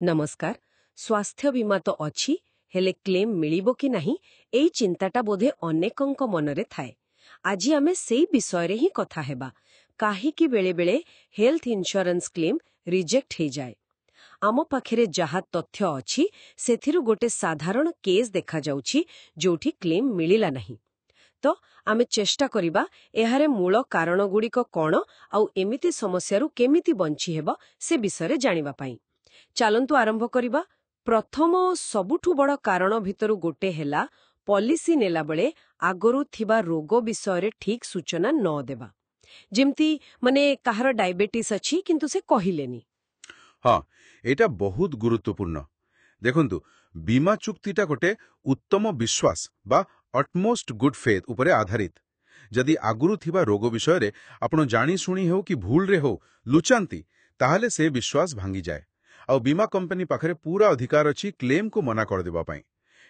नमस्कार स्वास्थ्य बीमा तो अच्छी हेले क्लेम मिलिबो कि नहीं एई चिंताटा बोधे अनेकंक मनरे थाए। आजी आमे सेई विषय ही कथा हेबा काहेकि बेले बेले हेल्थ इंश्योरेंस क्लेम रिजेक्ट हे जाए। आम पाखरे जहा तथ्य अछि सेथिरु गोटे साधारण केस देखा जाउछि जोठी क्लेम मिलिला नहीं। तो आमे चेष्टा करिबा एहारे मूल कारण गुड़िक कौन आउ एमिति समस्यारु केमिति बंची हेबा से विषय जानिबा पाई। चालंतु आरंभ करिबा। प्रथम सबुठु बड़ कारण भितरु गोटे हेला पॉलिसी नेला बेले आगरु थिबा रोग विषय ठीक सूचना न देबा। जेमती माने काहर डायबिटीज अछि किंतु से कहिलेनी। हाँ एटा बहुत गुरुत्वपूर्ण। देखंतु बीमा चुक्तिटा गोटे उत्तम विश्वास बा अटमोस्ट गुड फेथ उपरे आधारित। जदि आगुरु थिबा रोग विषय रे आपण जानी सुनी हो कि भूल रे हो लुचांती ताहले से विश्वास भांगी जाए और बीमा कंपनी पाखरे पूरा अधिकार अछि क्लेम को मना कर देबा पई।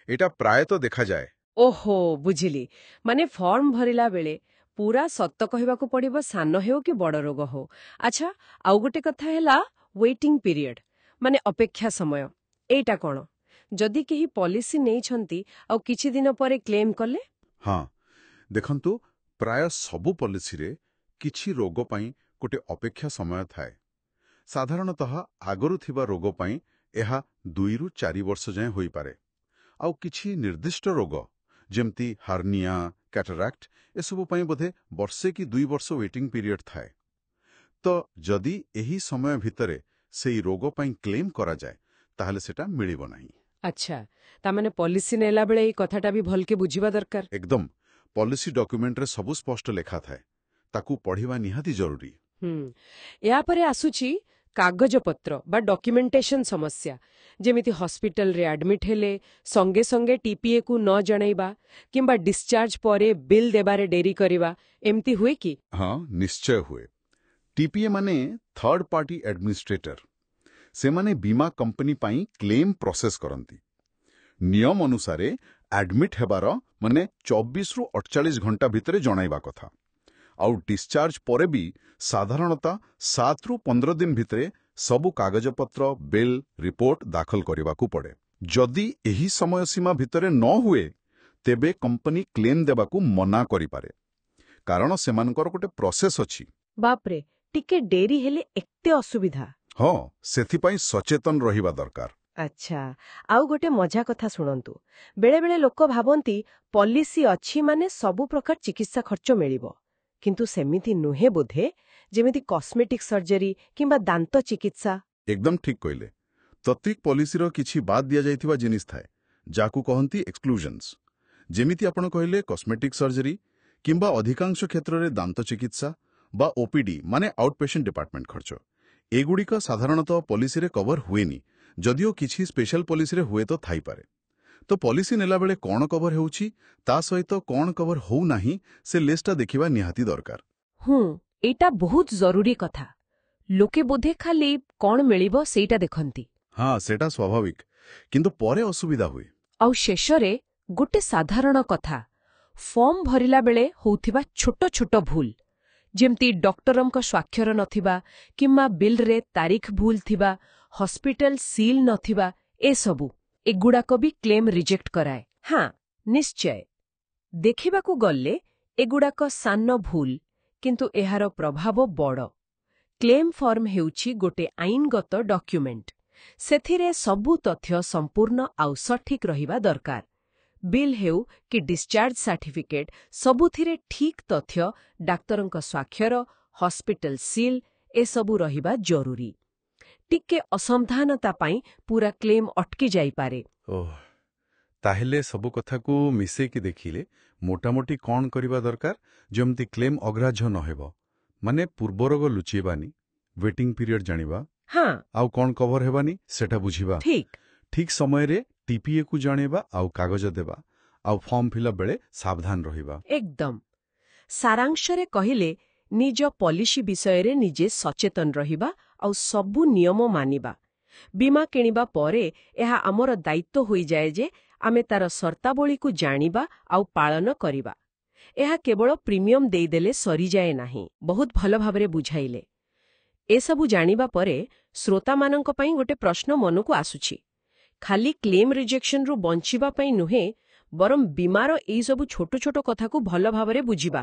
एटा प्रायतः देखा जाए। ओहो बुझिली माने फॉर्म भरिला बेले पूरा सत्य कहबाकू पड़िबो सान हेउ कि बड़ रोग हो। अच्छा आउ गोटे कथा हेला वेटिंग पीरियड माने अपेक्षा समय एटा कोन जदि केही पॉलिसी नै छंती आउ किछि दिन परे क्लेम कले। हाँ देखंतु प्राय सबु पॉलिसी रे किछि रोग पई गोटे अपेक्षा समय थाए। साधारणतः आगरु थिबा रोग पई एहा 2 रु 4 वर्ष जाए होई पारे। आउ किछि निर्दिष्ट रोग जेमती हार्निया कैटरैक्ट एसबु पई बोधे वर्षे कि 2 वर्ष वेटिंग पीरियड थाए। तो जदि एही समय भितरे सेई रोग पई क्लेम करा जाए ताहले सेटा मिलिबो नाही। अच्छा ता माने पॉलिसी नेला बेले ई कथाटा भी भलके बुझिबा दरकार। एकदम पॉलिसी डॉक्यूमेंट रे सबु स्पष्ट लेखा थाए ताकू पढ़िबा निहाती जरूरी। या परे आसुची कागजपत्र बा डॉक्यूमेंटेशन समस्या जेमिति हॉस्पिटल रे एडमिट हेले संगे संगे टीपीए को न जणाइबा किंबा डिस्चार्ज परे बिल देबारे डेरी करिबा एमती हुए कि। हाँ निश्चय हुए। टीपीए माने थर्ड पार्टी एडमिनिस्ट्रेटर से माने बीमा कंपनी पाई क्लेम प्रोसेस करंती। नियम अनुसारे एडमिट हेबार माने 24 रु 48 घंटा भितरे जणाइबा कथा आउ डिस्चार्ज परे भी साधारणतः 7 रु 15 दिन भितरे सबु कागजपत्र बिल रिपोर्ट दाखल करिबाकू पड़े। जदि एही समय सीमा भितरे न हुए तेबे कंपनी क्लेम देबाकू मना करि पारे कारण सेमानकर गोटे प्रोसेस अछि। बापरे टिके डेरी हेले एकते असुविधा। हाँ सेथिपाई सचेतन रहिबा दरकार। अच्छा आउ गोटे मजा कथा सुनंतु बेले बेले लोक भाबंती पॉलिसी अछि माने सबु प्रकार चिकित्सा खर्च मिलिबो किंतु सेमिति नुहे बोधे जेमिति कॉस्मेटिक सर्जरी किंबा दांत चिकित्सा। एकदम ठीक कहले। प्रत्येक पॉलिसी रो किछि बात दिया जाइथिबा जिनिस थाए जाकू कहंती एक्सक्लूजन्स। जेमिति आपण कहले कॉस्मेटिक सर्जरी किंबा अधिकांश क्षेत्र रे दांत चिकित्सा बा ओपीडी माने आउटपेशेंट डिपार्टमेंट खर्च एगुड़िक साधारणतः पॉलिसी रे कवर हुएनी जदिओ किछि स्पेशल पॉलिसी रे हुए तो थाई पारे। तो पॉलिसी नेला बेले कौन कवर होउछि ता सहित कौन कवर होउ नाही से लिस्टा देखिबा निहाती दरकार। एटा बहुत जरूरी कथा। लोके बोधे खाली कौन मिलिबो सेटा देखंती। हाँ सेटा स्वाभाविक किंतु परे असुविधा हुए। आउ शेषरे गोटे साधारण कथा फॉर्म भरिला बेले होउथिबा छोटो छोटो भूल जेमती डॉक्टरंक स्वाक्षर नथिबा किम्मा बिल रे तारीख भूल थिबा हॉस्पिटल सील नथिबा ए सबु एगुड़ाक भी क्लेम रिजेक्ट कराए। हाँ निश्चय देखिबाकू गल्ले एगुड़ाक सान भूल किंतु एहार प्रभाव बड़। क्लेम फॉर्म हेउछि गोटे आईनगत डॉक्यूमेंट सेथिरे सबु तथ्य संपूर्ण आउ सठिक रहिबा दरकार। बिल हेउ कि डिस्चार्ज सर्टिफिकेट सबुथिरे ठीक तथ्य डाक्तरंक स्वाक्षर हॉस्पिटल सील ए सबु रहिबा जरूरी। टिके असंधानता पाई पूरा क्लेम अटकी जाई पारे। ओह ताहेले सबु कथा को मिसे की देखिले मोटामोटी कौन करिबा दरकार जेमती क्लेम अग्राह्य न हेबो माने पूर्व रोग लुचेबानी वेटिंग पीरियड जानिबा। हाँ आउ कौन कवर हेबानी सेटा बुझिबा ठीक समय रे टीपीए को जानेबा आउ कागज देबा आउ फॉर्म फिलअप बेले सावधान रहिबा। एकदम सारांश रे कहिले निज पॉलिसी विषय रे निजे सचेतन रहिबा आउ सबु नियम मानिबा। बीमा किनिबा परे एहा हमर दायित्व होई जाए जे आमे तार शर्तावली को जानिबा आउ पालन करिबा। एहा केवल प्रीमियम देई देले सरी जाए नाही। बहुत भल भाबरे बुझाइले। ए सबु जानिबा परे ଶ୍ରୋତାମାନଙ୍କ ପାଇଁ ଗୋଟେ ପ୍ରଶ୍ନ ମନକୁ ଆସୁଛି। ଖାଲି କ୍ଲେମ୍ ରିଜେକ୍ସନରୁ ବଞ୍ଚିବା ପାଇଁ ନୁହେଁ, ବରଂ ବୀମାର ଏଇସବୁ ଛୋଟ ଛୋଟ କଥାକୁ ଭଲ ଭାବରେ ବୁଝିବା।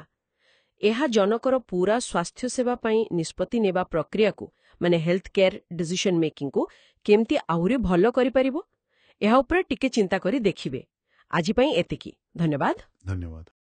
ଏହା ଜଣକର ପୁରା ସ୍ୱାସ୍ଥ୍ୟସେବା ପାଇଁ ନିଷ୍ପତ୍ତି ନେବା ପ୍ରକ୍ରିୟାକୁ, ମାନେ ହେଲ୍ଥ କେୟାର ଡିସିସନ୍ ମେକିଂକୁ କେମିତି ଆହୁରି ଭଲ କରିପାରିବ, ଏହା ଉପରେ ଟିକେ ଚିନ୍ତା କରି ଦେଖିବେ। ଆଜି ପାଇଁ ଏତିକି। ଧନ୍ୟବାଦ। ଧନ୍ୟବାଦ।